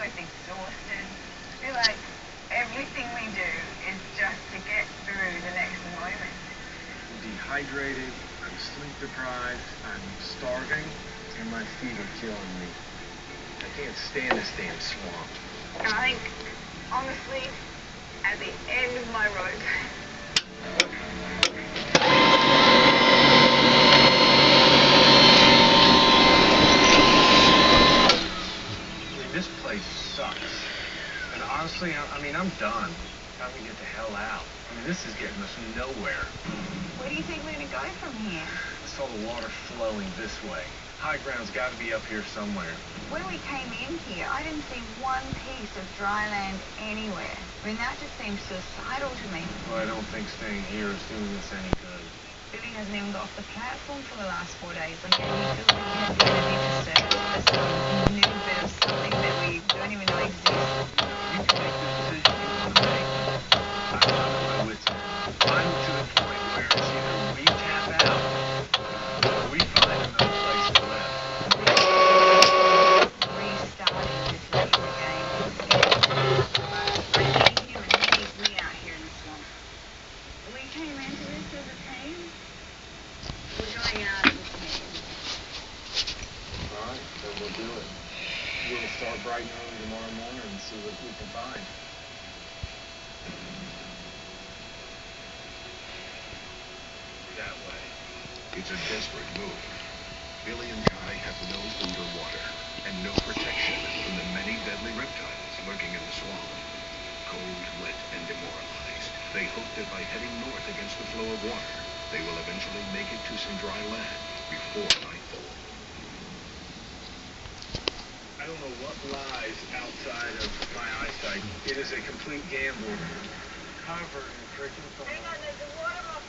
both exhausted. I feel like everything we do is just to get through the next moment. I'm dehydrated, I'm sleep deprived, I'm starving, and my feet are killing me. I can't stand this damn swamp. And I think, honestly, at the end of my rope, this place sucks. And honestly, I'm done. Time to get the hell out. This is getting us nowhere. where do you think we're going to go from here? I saw the water flowing this way. High ground's got to be up here somewhere. When we came in here, I didn't see one piece of dry land anywhere. That just seems suicidal to me. Well, I don't think staying here is doing us any good. Billy hasn't even got off the platform for the last 4 days. He feels like he has been an intercept. There's some new bit of something that we don't even know exists. You can make the decision you want to make. I'm not at my wits' end. I'm to the point where it's either we tap out or we find another place to live. Restarting this laser game is scary. I need you and me out here in the swamp. We came into this as a team. We're going out as a team. All right, then we'll do it. We'll start bright and early tomorrow morning and see what we can find. That way. It's a desperate move. Billy and Kai have no food or water, and no protection from the many deadly reptiles lurking in the swamp. Cold, wet, and demoralized, they hope that by heading north against the flow of water, they will eventually make it to some dry land before nightfall. I don't know what lies outside of my eyesight. It is a complete gamble. Covered in freaking fog. Hang on, there's a water off.